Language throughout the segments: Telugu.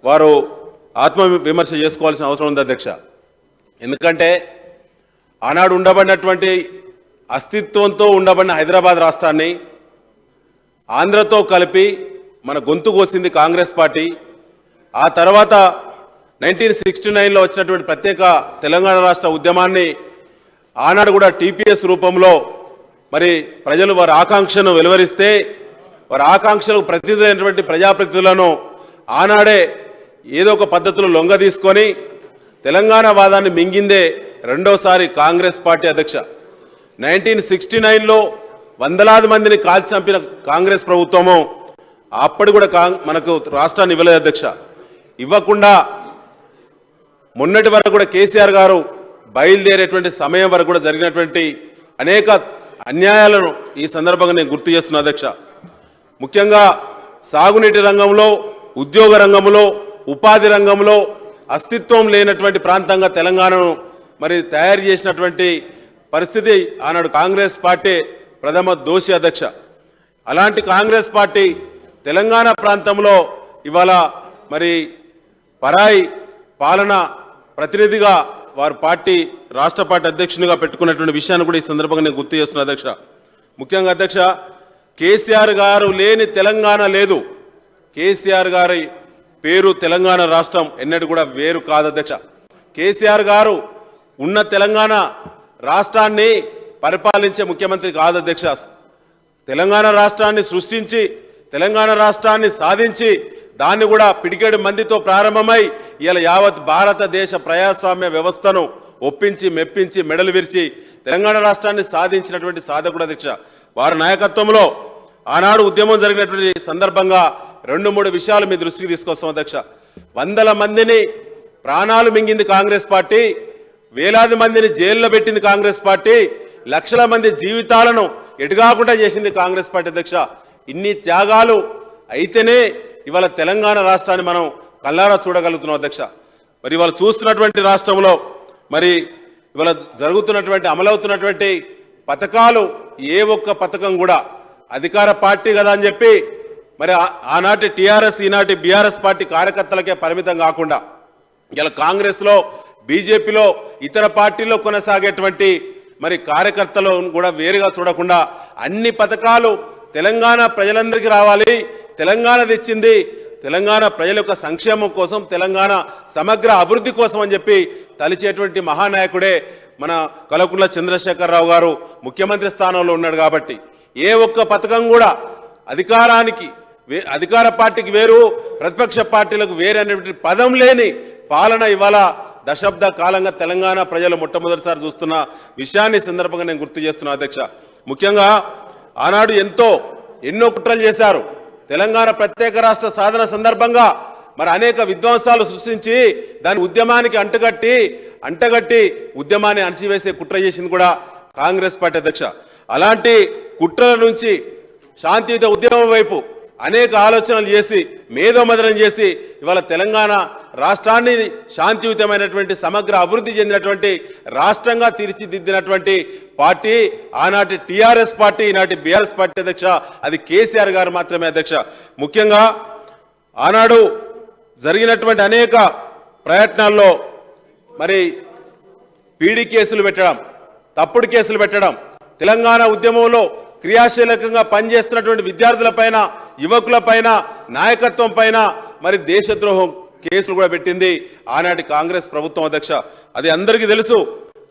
వారు ఆత్మ విమర్శ చేసుకోవాల్సిన అవసరం ఉంది అధ్యక్ష. ఎందుకంటే ఆనాడు ఉండబడినటువంటి అస్తిత్వంతో ఉండబడిన హైదరాబాద్ రాష్ట్రాన్ని ఆంధ్రతో కలిపి మన గొంతు కోసింది కాంగ్రెస్ పార్టీ. ఆ తర్వాత 1969లో వచ్చినటువంటి ప్రత్యేక తెలంగాణ రాష్ట్ర ఉద్యమాన్ని ఆనాడు కూడా టీపీఎస్ రూపంలో మరి ప్రజలు వారి ఆకాంక్షను వెలువరిస్తే వారి ఆకాంక్షలకు ప్రతినిధులైనటువంటి ప్రజాప్రతినిధులను ఆనాడే ఏదో ఒక పద్ధతిలో లొంగ తీసుకొని తెలంగాణ వాదాన్ని మింగిందే రెండోసారి కాంగ్రెస్ పార్టీ అధ్యక్ష. 1969లో వందలాది మందిని కాల్చి చంపిన కాంగ్రెస్ ప్రభుత్వము అప్పుడు కూడా మనకు రాష్ట్రాన్ని ఇవ్వలేదు అధ్యక్ష. ఇవ్వకుండా మొన్నటి వరకు కూడా కేసీఆర్ గారు బయలుదేరేటువంటి సమయం వరకు కూడా జరిగినటువంటి అనేక అన్యాయాలను ఈ సందర్భంగా నేను గుర్తు చేస్తున్నా అధ్యక్ష. ముఖ్యంగా సాగునీటి రంగంలో, ఉద్యోగ రంగంలో, ఉపాధి రంగంలో అస్తిత్వం లేనటువంటి ప్రాంతంగా తెలంగాణను మరి తయారు చేసినటువంటి పరిస్థితి ఆనాడు కాంగ్రెస్ పార్టీ ప్రథమ దోషి అధ్యక్ష. అలాంటి కాంగ్రెస్ పార్టీ తెలంగాణ ప్రాంతంలో ఇవాళ మరి పరాయి పాలన ప్రతినిధిగా వారి పార్టీ రాష్ట్ర పార్టీ అధ్యక్షునిగా పెట్టుకున్నటువంటి విషయాన్ని కూడా ఈ సందర్భంగా నేను గుర్తు చేస్తున్నా అధ్యక్ష. ముఖ్యంగా అధ్యక్ష, కేసీఆర్ గారు లేని తెలంగాణ లేదు. కేసీఆర్ గారి పేరు తెలంగాణ రాష్ట్రం ఎన్నడూ కూడా వేరు కాదు అధ్యక్ష. కేసీఆర్ గారు ఉన్న తెలంగాణ రాష్ట్రాన్ని పరిపాలించే ముఖ్యమంత్రి కాదు అధ్యక్ష. తెలంగాణ రాష్ట్రాన్ని సృష్టించి తెలంగాణ రాష్ట్రాన్ని సాధించి దాన్ని కూడా పిడికెడు మందితో ప్రారంభమై ఇలా యావత్ భారతదేశ ప్రజాస్వామ్య వ్యవస్థను ఒప్పించి మెప్పించి మెడలు విరిచి తెలంగాణ రాష్ట్రాన్ని సాధించినటువంటి సాధకుడు అధ్యక్ష. వారి నాయకత్వంలో ఆనాడు ఉద్యమం జరిగినటువంటి సందర్భంగా 2-3 విషయాలు మీ దృష్టికి తీసుకొస్తాం అధ్యక్ష. వందల మందిని ప్రాణాలు మింగింది కాంగ్రెస్ పార్టీ, వేలాది మందిని జైల్లో పెట్టింది కాంగ్రెస్ పార్టీ, లక్షల మంది జీవితాలను ఎటుగాకుండా చేసింది కాంగ్రెస్ పార్టీ అధ్యక్ష. ఇన్ని త్యాగాలు అయితేనే ఇవాళ తెలంగాణ రాష్ట్రాన్ని మనం కళ్ళారా చూడగలుగుతున్నాం అధ్యక్ష. మరి ఇవాళ చూస్తున్నటువంటి రాష్ట్రంలో మరి ఇవాళ జరుగుతున్నటువంటి అమలవుతున్నటువంటి పథకాలు ఏ ఒక్క పథకం కూడా అధికార పార్టీ కదా అని చెప్పి మరి ఆనాటి టీఆర్ఎస్ ఈనాటి బీఆర్ఎస్ పార్టీ కార్యకర్తలకే పరిమితం కాకుండా ఇలా కాంగ్రెస్లో, బీజేపీలో, ఇతర పార్టీల్లో కొనసాగేటువంటి మరి కార్యకర్తలు కూడా వేరుగా చూడకుండా అన్ని పథకాలు తెలంగాణ ప్రజలందరికీ రావాలి, తెలంగాణ తెచ్చింది తెలంగాణ ప్రజల యొక్క సంక్షేమం కోసం, తెలంగాణ సమగ్ర అభివృద్ధి కోసం అని చెప్పి తలిచేటువంటి మహానాయకుడే మన కల్వకుంట్ల చంద్రశేఖరరావు గారు ముఖ్యమంత్రి స్థానంలో ఉన్నాడు. కాబట్టి ఏ ఒక్క పథకం కూడా అధికార పార్టీకి వేరు, ప్రతిపక్ష పార్టీలకు వేరు అనేటువంటి పదం లేని పాలన ఇవాళ దశాబ్ద కాలంగా తెలంగాణ ప్రజలు మొట్టమొదటిసారి చూస్తున్న విషయాన్ని సందర్భంగా నేను గుర్తు చేస్తున్నా అధ్యక్ష. ముఖ్యంగా ఆనాడు ఎన్నో కుట్రలు చేశారు. తెలంగాణ ప్రత్యేక రాష్ట్ర సాధన సందర్భంగా మరి అనేక విధ్వంసాలు సృష్టించి దాని ఉద్యమానికి అంటగట్టి ఉద్యమాన్ని అణచివేసే కుట్ర చేసింది కూడా కాంగ్రెస్ పార్టీ అధ్యక్ష. అలాంటి కుట్రల నుంచి శాంతియుత ఉద్యమం వైపు అనేక ఆలోచనలు చేసి మేధోమథనం చేసి ఇవాళ తెలంగాణ రాష్ట్రాన్ని శాంతియుతమైనటువంటి సమగ్ర అభివృద్ధి చెందినటువంటి రాష్ట్రంగా తీర్చిదిద్దినటువంటి పార్టీ ఆనాటి టీఆర్ఎస్ పార్టీ, ఈనాటి బీఆర్ఎస్ పార్టీ అధ్యక్ష. అది కేసీఆర్ గారు మాత్రమే అధ్యక్ష. ముఖ్యంగా ఆనాడు జరిగినటువంటి అనేక ప్రయత్నాల్లో మరి పీడీ కేసులు పెట్టడం, తప్పుడు కేసులు పెట్టడం, తెలంగాణ ఉద్యమంలో క్రియాశీలకంగా పనిచేస్తున్నటువంటి విద్యార్థులపైన, యువకులపైన, నాయకత్వం పైన మరి దేశద్రోహం కేసులు కూడా పెట్టింది ఆనాటి కాంగ్రెస్ ప్రభుత్వం అధ్యక్ష. అది అందరికీ తెలుసు.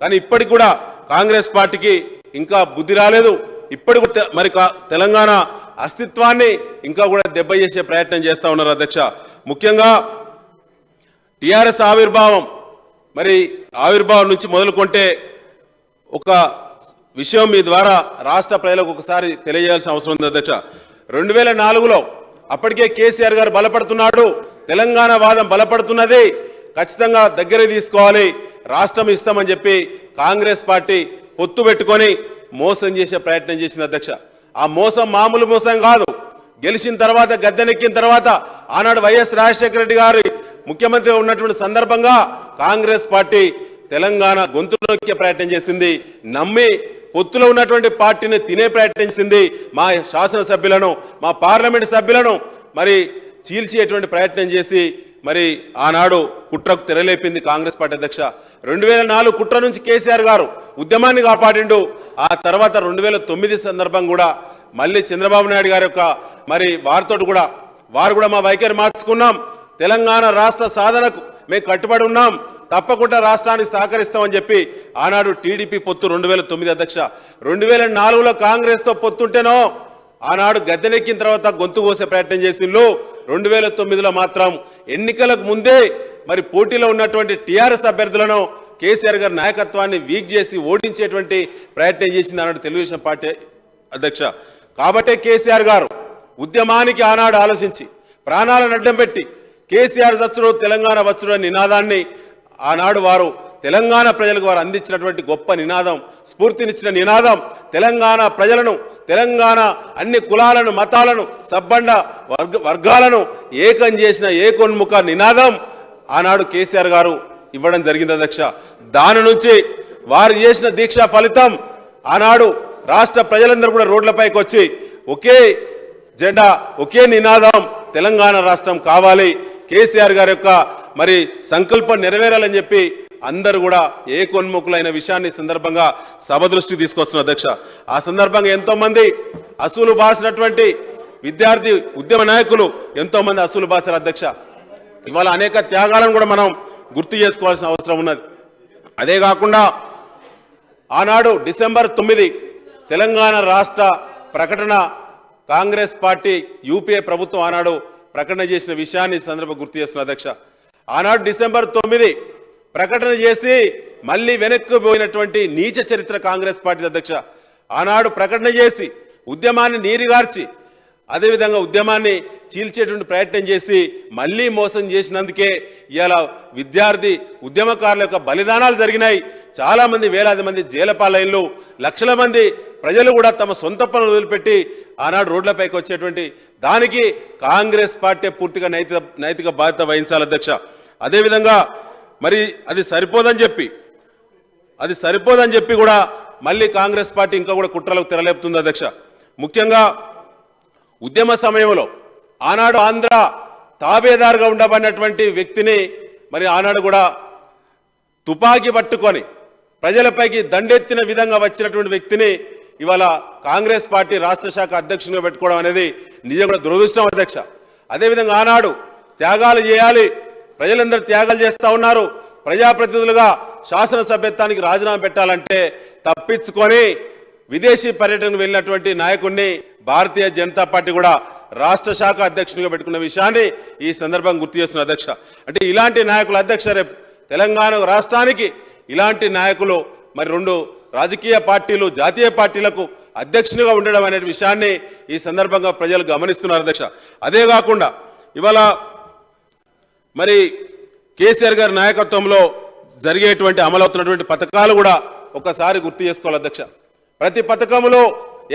కానీ ఇప్పటికి కూడా కాంగ్రెస్ పార్టీకి ఇంకా బుద్ధి రాలేదు. ఇప్పటికి మరి తెలంగాణ అస్తిత్వాన్ని ఇంకా కూడా దెబ్బ చేసే ప్రయత్నం చేస్తూ ఉన్నారు అధ్యక్ష. ముఖ్యంగా టీఆర్ఎస్ ఆవిర్భావం నుంచి మొదలుకొంటే ఒక విషయం మీ ద్వారా రాష్ట్ర ప్రజలకు ఒకసారి తెలియజేయాల్సిన అవసరం ఉంది అధ్యక్ష. 2004లో అప్పటికే కేసీఆర్ గారు బలపడుతున్నాడు, తెలంగాణ వాదం బలపడుతున్నది, ఖచ్చితంగా దగ్గర తీసుకోవాలి, రాష్ట్రం ఇస్తామని చెప్పి కాంగ్రెస్ పార్టీ పొత్తు పెట్టుకొని మోసం చేసే ప్రయత్నం చేసింది అధ్యక్ష. ఆ మోసం మామూలు మోసం కాదు. గెలిచిన తర్వాత, గద్దెనెక్కిన తర్వాత ఆనాడు వైఎస్ రాజశేఖర రెడ్డి గారు ముఖ్యమంత్రిగా ఉన్నటువంటి సందర్భంగా కాంగ్రెస్ పార్టీ తెలంగాణ గొంతు నొక్కే ప్రయత్నం చేసింది. నమ్మి పొత్తులో ఉన్నటువంటి పార్టీని తినే ప్రయత్నం చేసింది. మా శాసనసభ్యులను, మా పార్లమెంట్ సభ్యులను మరి చీల్చేటువంటి ప్రయత్నం చేసి మరి ఆనాడు కుట్రకు తెరలేపింది కాంగ్రెస్ పార్టీ అధ్యక్ష. 2004 కుట్ర నుంచి కేసీఆర్ గారు ఉద్యమాన్ని కాపాడిండు. ఆ తర్వాత 2009 సందర్భం కూడా మళ్ళీ చంద్రబాబు నాయుడు గారి యొక్క మరి వారితో కూడా వారు కూడా మా వైఖరి మార్చుకున్నాం, తెలంగాణ రాష్ట్ర సాధనకు మేము కట్టుబడి ఉన్నాం, తప్పకుండా రాష్ట్రానికి సహకరిస్తామని చెప్పి ఆనాడు టీడీపీ పొత్తు 2009 అధ్యక్ష. 2004లో కాంగ్రెస్తో పొత్తుంటేనో ఆనాడు గద్దెనెక్కిన తర్వాత గొంతు కోసే ప్రయత్నం చేసిండ్రు. 2009లో మాత్రం ఎన్నికలకు ముందే మరి పోటీలో ఉన్నటువంటి టీఆర్ఎస్ అభ్యర్థులను కేసీఆర్ గారి నాయకత్వాన్ని వీక్ చేసి ఓడించేటువంటి ప్రయత్నం చేసింది ఆనాడు తెలుగుదేశం పార్టీ అధ్యక్ష. కాబట్టే కేసీఆర్ గారు ఉద్యమానికి ఆనాడు ఆలోచించి ప్రాణాలను అడ్డం పెట్టి కేసీఆర్ చచ్చుడు తెలంగాణ వచ్చుడు అనే నినాదాన్ని ఆనాడు వారు తెలంగాణ ప్రజలకు వారు అందించినటువంటి గొప్ప నినాదం, స్ఫూర్తినిచ్చిన నినాదం, తెలంగాణ ప్రజలను, తెలంగాణ అన్ని కులాలను, మతాలను, సబ్బండ వర్గాలను ఏకం చేసిన ఏకోన్ముఖ నినాదం ఆనాడు కేసీఆర్ గారు ఇవ్వడం జరిగింది అధ్యక్ష. దాని నుంచి వారు చేసిన దీక్ష ఫలితం ఆనాడు రాష్ట్ర ప్రజలందరూ కూడా రోడ్లపైకి వచ్చి ఒకే జెండా, ఒకే నినాదం, తెలంగాణ రాష్ట్రం కావాలి, కేసీఆర్ గారి యొక్క మరి సంకల్పం నెరవేరాలని చెప్పి అందరూ కూడా ఏకోన్ముఖులైన విషయాన్ని సందర్భంగా సభ దృష్టికి తీసుకొస్తున్న అధ్యక్ష. ఆ సందర్భంగా ఎంతో మంది అసూలు బాసినటువంటి విద్యార్థి ఉద్యమ నాయకులు ఎంతో మంది అసూలు బాసారు అధ్యక్ష. ఇవాళ అనేక త్యాగాలను కూడా మనం గుర్తు చేసుకోవాల్సిన అవసరం ఉన్నది. అదే కాకుండా ఆనాడు డిసెంబర్ 9 తెలంగాణ రాష్ట్ర ప్రకటన కాంగ్రెస్ పార్టీ యూపీఏ ప్రభుత్వం ఆనాడు ప్రకటన చేసిన విషయాన్ని సందర్భంగా గుర్తు చేస్తున్న అధ్యక్ష. ఆనాడు డిసెంబర్ 9 ప్రకటన చేసి మళ్ళీ వెనక్కి పోయినటువంటి నీచ చరిత్ర కాంగ్రెస్ పార్టీ అధ్యక్ష. ఆనాడు ప్రకటన చేసి ఉద్యమాన్ని నీరుగార్చి అదేవిధంగా ఉద్యమాన్ని చీల్చేటువంటి ప్రయత్నం చేసి మళ్ళీ మోసం చేసినందుకే ఇవాళ విద్యార్థి ఉద్యమకారుల యొక్క బలిదానాలు జరిగినాయి. చాలామంది వేలాది మంది జైలపాలైన్లు, లక్షల మంది ప్రజలు కూడా తమ సొంత పనులు వదిలిపెట్టి ఆనాడు రోడ్లపైకి వచ్చేటువంటి దానికి కాంగ్రెస్ పార్టీ పూర్తిగా నైతిక బాధ్యత వహించాలి అధ్యక్ష. అదేవిధంగా మరి అది సరిపోదని చెప్పి కూడా మళ్ళీ కాంగ్రెస్ పార్టీ ఇంకా కూడా కుట్రలకు తెరలేపుతుంది అధ్యక్ష. ముఖ్యంగా ఉద్యమ సమయంలో ఆనాడు ఆంధ్ర తాబేదారుగా ఉండబడినటువంటి వ్యక్తిని మరి ఆనాడు కూడా తుపాకీ పట్టుకొని ప్రజలపైకి దండెత్తిన విధంగా వచ్చినటువంటి వ్యక్తిని ఇవాళ కాంగ్రెస్ పార్టీ రాష్ట్ర శాఖ అధ్యక్షునిగా పెట్టుకోవడం అనేది నిజంగా దురదృష్టం అధ్యక్ష. అదేవిధంగా ఆనాడు త్యాగాలు చేయాలి, ప్రజలందరూ త్యాగాలు చేస్తూ ఉన్నారు, ప్రజాప్రతినిధులుగా శాసనసభ్యత్వానికి రాజీనామా పెట్టాలంటే తప్పించుకొని విదేశీ పర్యటనకు వెళ్ళినటువంటి నాయకుడిని భారతీయ జనతా పార్టీ కూడా రాష్ట్ర శాఖ అధ్యక్షునిగా పెట్టుకున్న విషయాన్ని ఈ సందర్భంగా గుర్తు చేస్తున్న అధ్యక్ష. అంటే ఇలాంటి నాయకులు అధ్యక్ష రేపు తెలంగాణ రాష్ట్రానికి ఇలాంటి నాయకులు మరి 2 రాజకీయ పార్టీలు జాతీయ పార్టీలకు అధ్యక్షునిగా ఉండడం అనే విషయాన్ని ఈ సందర్భంగా ప్రజలు గమనిస్తున్నారు అధ్యక్ష. అదే కాకుండా ఇవాళ మరి కేసీఆర్ గారి నాయకత్వంలో జరిగేటువంటి అమలవుతున్నటువంటి పథకాలు కూడా ఒకసారి గుర్తు చేసుకోవాలి అధ్యక్ష. ప్రతి పథకంలో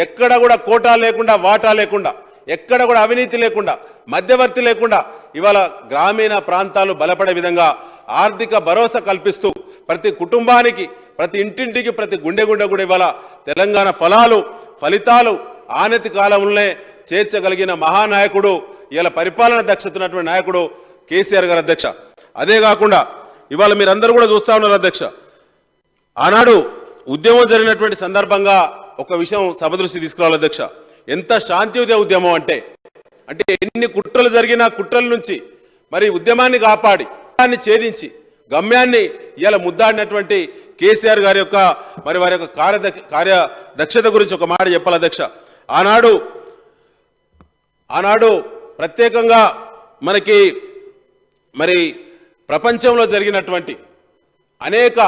ఎక్కడ కూడా కోటా లేకుండా, వాటా లేకుండా, ఎక్కడ కూడా అవినీతి లేకుండా, మధ్యవర్తి లేకుండా ఇవాళ గ్రామీణ ప్రాంతాలు బలపడే విధంగా ఆర్థిక భరోసా కల్పిస్తూ ప్రతి కుటుంబానికి, ప్రతి ఇంటింటికి, ప్రతి గుండె కూడా ఇవాళ తెలంగాణ ఫలితాలు ఆనతి కాలంలోనే చేర్చగలిగిన మహానాయకుడు, ఇవాళ పరిపాలన దక్షత ఉన్నటువంటి నాయకుడు కేసీఆర్ గారు అధ్యక్ష. అదే కాకుండా ఇవాళ మీరందరూ కూడా చూస్తా ఉన్నారు అధ్యక్ష. ఆనాడు ఉద్యమం జరిగినటువంటి సందర్భంగా ఒక విషయం సభ దృష్టి తీసుకురావాలి అధ్యక్ష. ఎంత శాంతియుత ఉద్యమం అంటే ఎన్ని కుట్రలు జరిగినా కుట్రల నుంచి మరి ఉద్యమాన్ని కాపాడి ఛేదించి గమ్యాన్ని ఇలా ముద్దాడినటువంటి కేసీఆర్ గారి యొక్క మరి వారి యొక్క కార్యదక్షత గురించి ఒక మాట చెప్పాలి అధ్యక్ష. ఆనాడు ప్రత్యేకంగా మనకి మరి ప్రపంచంలో జరిగినటువంటి అనేక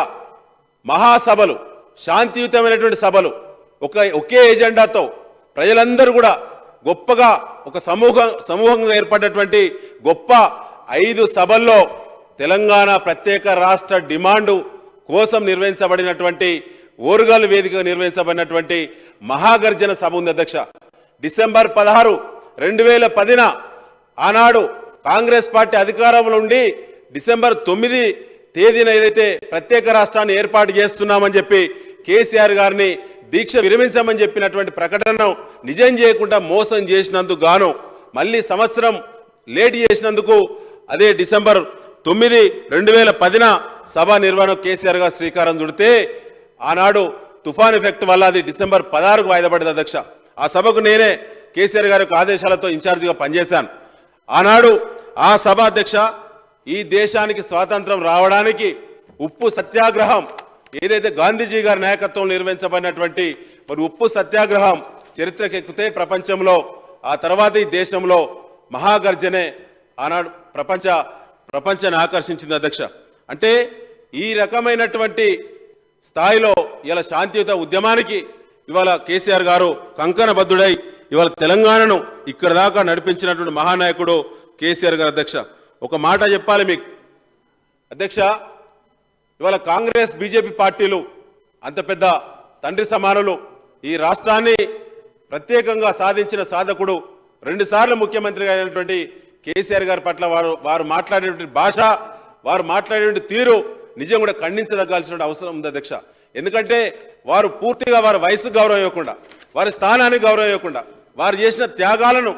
మహాసభలు, శాంతియుతమైనటువంటి సభలు, ఒకే ఎజెండాతో ప్రజలందరూ కూడా గొప్పగా ఒక సమూహంగా ఏర్పడినటువంటి గొప్ప 5 సభల్లో తెలంగాణ ప్రత్యేక రాష్ట్ర డిమాండు కోసం నిర్వహించబడినటువంటి ఓరుగల్ వేదికగా నిర్వహించబడినటువంటి మహాగర్జన సభ ఉంది అధ్యక్ష. డిసెంబర్ 16, 2010 ఆనాడు కాంగ్రెస్ పార్టీ అధికారంలో ఉండి డిసెంబర్ 9 తేదీన ఏదైతే ప్రత్యేక రాష్ట్రాన్ని ఏర్పాటు చేస్తున్నామని చెప్పి కేసీఆర్ గారిని దీక్ష విరమించమని చెప్పినటువంటి ప్రకటనను నిజం చేయకుండా మోసం చేసినందుకు గాను మళ్ళీ సంవత్సరం లేట్ చేసినందుకు అదే డిసెంబర్ 9, 2010న సభ నిర్వహణ కేసీఆర్ గారు శ్రీకారం చుడితే ఆనాడు తుఫాన్ ఎఫెక్ట్ వల్ల అది డిసెంబర్ 16కు వాయిదా పడింది అధ్యక్ష. ఆ సభకు నేనే కేసీఆర్ గారి యొక్క ఆదేశాలతో ఇన్ఛార్జిగా పనిచేశాను. ఆనాడు ఆ సభ అధ్యక్ష ఈ దేశానికి స్వాతంత్రం రావడానికి ఉప్పు సత్యాగ్రహం ఏదైతే గాంధీజీ గారి నాయకత్వంలో నిర్వహించబడినటువంటి మరి ఉప్పు సత్యాగ్రహం చరిత్రకెక్కితే ప్రపంచంలో ఆ తర్వాత ఈ దేశంలో మహాగర్జనే ఆనాడు ప్రపంచాన్ని ఆకర్షించింది అధ్యక్ష. అంటే ఈ రకమైనటువంటి స్థాయిలో ఇలా శాంతియుత ఉద్యమానికి ఇవాళ కేసీఆర్ గారు కంకణబద్ధుడై ఇవాళ తెలంగాణను ఇక్కడ దాకా నడిపించినటువంటి మహానాయకుడు కేసీఆర్ గారు అధ్యక్ష. ఒక మాట చెప్పాలి మీకు అధ్యక్ష, ఇవాళ కాంగ్రెస్ బీజేపీ పార్టీలు అంత పెద్ద తండ్రి సమానులు, ఈ రాష్ట్రాన్ని ప్రత్యేకంగా సాధించిన సాధకుడు, 2 సార్లు ముఖ్యమంత్రిగా అయినటువంటి కేసీఆర్ గారి పట్ల వారు మాట్లాడేటువంటి భాష, వారు మాట్లాడేటువంటి తీరు నిజం కూడా ఖండించదగాల్సిన అవసరం ఉంది అధ్యక్ష. ఎందుకంటే వారు పూర్తిగా వారి వయసుకు గౌరవం ఇవ్వకుండా, వారి స్థానానికి గౌరవం ఇవ్వకుండా, వారు చేసిన త్యాగాలను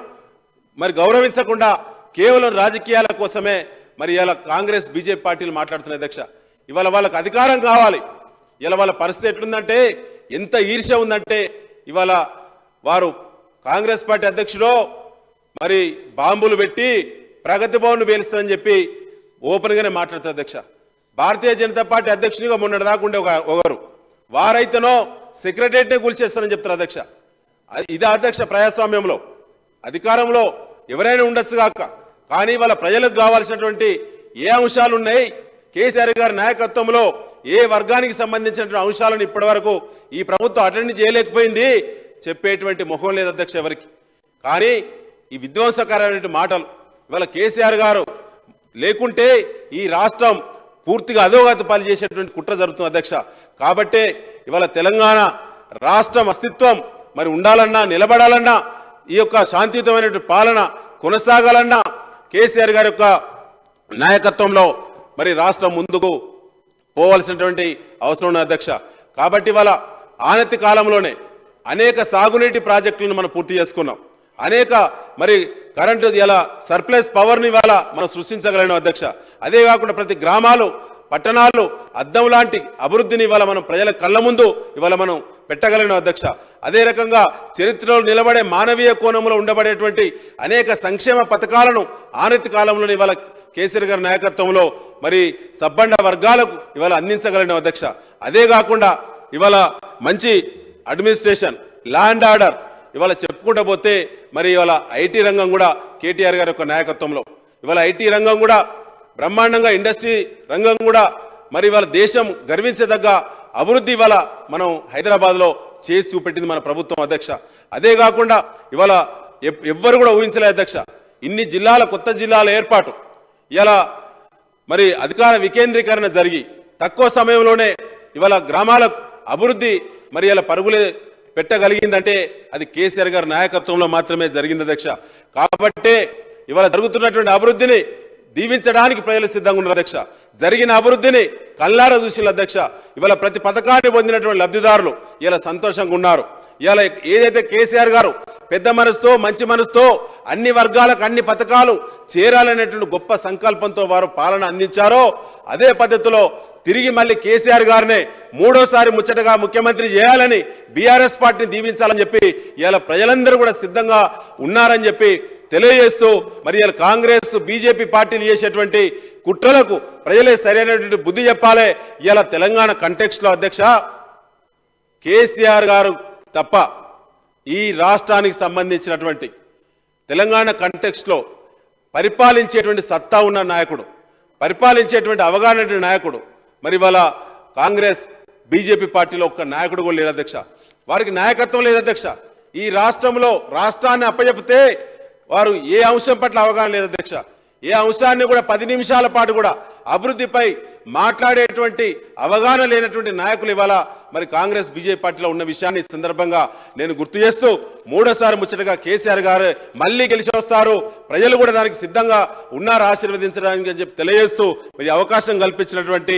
మరి గౌరవించకుండా కేవలం రాజకీయాల కోసమే మరి ఇలా కాంగ్రెస్ బీజేపీ పార్టీలు మాట్లాడుతున్నాయి అధ్యక్ష. ఇవాళ వాళ్ళకు అధికారం కావాలి. ఇలా వాళ్ళ పరిస్థితి ఎట్లుందంటే, ఎంత ఈర్ష్య ఉందంటే, ఇవాళ వారు కాంగ్రెస్ పార్టీ అధ్యక్షుడు మరి బాంబులు పెట్టి ప్రగతి భవన్ పేలుస్తారని చెప్పి ఓపెన్గానే మాట్లాడుతారు అధ్యక్ష. భారతీయ జనతా పార్టీ అధ్యక్షునిగా మొన్నటిదాకా ఉండే ఒకరు వారైతేనో సెక్రటరియట్నే కూల్చేస్తారని చెప్తారు అధ్యక్ష. ఇదే అధ్యక్ష ప్రజాస్వామ్యంలో అధికారంలో ఎవరైనా ఉండొచ్చు కాక, కానీ వాళ్ళ ప్రజలకు కావాల్సినటువంటి ఏ అంశాలు ఉన్నాయి, కేసీఆర్ గారి నాయకత్వంలో ఏ వర్గానికి సంబంధించినటువంటి అంశాలను ఇప్పటివరకు ఈ ప్రభుత్వం అటెండ్ చేయలేకపోయింది చెప్పేటువంటి ముఖం లేదు అధ్యక్ష ఎవరికి. కానీ ఈ విధ్వంసకరమైన మాటలు ఇవాళ కేసీఆర్ గారు లేకుంటే ఈ రాష్ట్రం పూర్తిగా అధోగతి పాలు చేసేటువంటి కుట్ర జరుగుతుంది అధ్యక్ష. కాబట్టే ఇవాళ తెలంగాణ రాష్ట్రం అస్తిత్వం మరి ఉండాలన్నా, నిలబడాలన్నా, ఈ యొక్క శాంతియుతమైనటువంటి పాలన కొనసాగాలన్నా కేసీఆర్ గారి యొక్క నాయకత్వంలో మరి రాష్ట్రం ముందుకు పోవాల్సినటువంటి అవసరం ఉంది అధ్యక్ష. కాబట్టి ఇవాళ ఆనతి కాలంలోనే అనేక సాగునీటి ప్రాజెక్టులను మనం పూర్తి చేసుకున్నాం. అనేక మరి కరెంటు ఇలా సర్ప్లస్ పవర్ని ఇవాళ మనం సృష్టించగలిగినాం అధ్యక్ష. అదే కాకుండా ప్రతి గ్రామాలు, పట్టణాలు అద్దం లాంటి అభివృద్ధిని ఇవాళ మనం ప్రజల కళ్ళ ముందు ఇవాళ మనం పెట్టగలిగినాం అధ్యక్ష. అదే రకంగా చరిత్రలో నిలబడే మానవీయ కోణంలో ఉండబడేటువంటి అనేక సంక్షేమ పథకాలను ఆనతి కాలంలో ఇవాళ కేసీఆర్ గారి నాయకత్వంలో మరి సబ్బండ వర్గాలకు ఇవాళ అందించగలిగిన అధ్యక్ష. అదే కాకుండా ఇవాళ మంచి అడ్మినిస్ట్రేషన్, ల్యాండ్ ఆర్డర్ ఇవాళ చెప్పుకుంటూ పోతే మరి ఇవాళ ఐటీ రంగం కూడా కేటీఆర్ గారి యొక్క నాయకత్వంలో ఇవాళ ఐటీ రంగం కూడా బ్రహ్మాండంగా, ఇండస్ట్రీ రంగం కూడా మరి ఇవాళ దేశం గర్వించదగ్గ అభివృద్ధి ఇవాళ మనం హైదరాబాద్లో చేసి చూపెట్టింది మన ప్రభుత్వం అధ్యక్ష. అదే కాకుండా ఇవాళ ఎవ్వరు కూడా ఊహించలే అధ్యక్ష, ఇన్ని జిల్లాల కొత్త జిల్లాల ఏర్పాటు, ఇలా మరి అధికార వికేంద్రీకరణ జరిగి తక్కువ సమయంలోనే ఇవాళ గ్రామాల అభివృద్ధి మరి ఇలా పరుగులే పెట్టగలిగిందంటే అది కేసీఆర్ గారి నాయకత్వంలో మాత్రమే జరిగింది అధ్యక్ష. కాబట్టే ఇవాళ జరుగుతున్నటువంటి అభివృద్ధిని దీవించడానికి ప్రజలు సిద్ధంగా ఉన్నారు అధ్యక్ష. జరిగిన అభివృద్ధిని కళ్ళారా చూసిన అధ్యక్ష. ఇవాళ ప్రతి పథకాన్ని పొందినటువంటి లబ్ధిదారులు ఇలా సంతోషంగా ఉన్నారు. ఇవాళ ఏదైతే కేసీఆర్ గారు పెద్ద మనసుతో, మంచి మనసుతో అన్ని వర్గాలకు అన్ని పథకాలు చేరాలనేటువంటి గొప్ప సంకల్పంతో వారు పాలన అందించారో అదే పద్ధతిలో తిరిగి మళ్ళీ కేసీఆర్ గారినే 3వ ముచ్చటగా ముఖ్యమంత్రి చేయాలని బీఆర్ఎస్ పార్టీని దీవించాలని చెప్పి ఇలా ప్రజలందరూ కూడా సిద్ధంగా ఉన్నారని చెప్పి తెలియజేస్తూ మరి ఇలా కాంగ్రెస్ బీజేపీ పార్టీలు చేసేటువంటి కుట్రలకు ప్రజలే సరైనటువంటి బుద్ధి చెప్పాలి. ఇలా తెలంగాణ కంటెక్స్ట్లో అధ్యక్ష కేసీఆర్ గారు తప్ప ఈ రాష్ట్రానికి సంబంధించినటువంటి తెలంగాణ కంటెక్స్ట్లో పరిపాలించేటువంటి సత్తా ఉన్న నాయకుడు, పరిపాలించేటువంటి అవగాహన నాయకుడు మరి ఇవాళ కాంగ్రెస్ బీజేపీ పార్టీలో ఒక్క నాయకుడు కూడా లేడు అధ్యక్ష. వారికి నాయకత్వం లేదు అధ్యక్ష. ఈ రాష్ట్రంలో రాష్ట్రాన్ని అప్పచెప్తే వారు ఏ అంశం పట్ల అవగాహన లేదు అధ్యక్ష. ఏ అంశాన్ని కూడా 10 నిమిషాల పాటు కూడా అభివృద్ధిపై మాట్లాడేటువంటి అవగాహన లేనటువంటి నాయకులు ఇవాళ మరి కాంగ్రెస్ బీజేపీ పార్టీలో ఉన్న విషయాన్ని సందర్భంగా నేను గుర్తు చేస్తూ 3వ ముచ్చటగా కేసీఆర్ గారు మళ్ళీ గెలిచి వస్తారు, ప్రజలు కూడా దానికి సిద్ధంగా ఉన్నారు ఆశీర్వదించడానికి అని చెప్పి తెలియజేస్తూ మరి అవకాశం కల్పించినటువంటి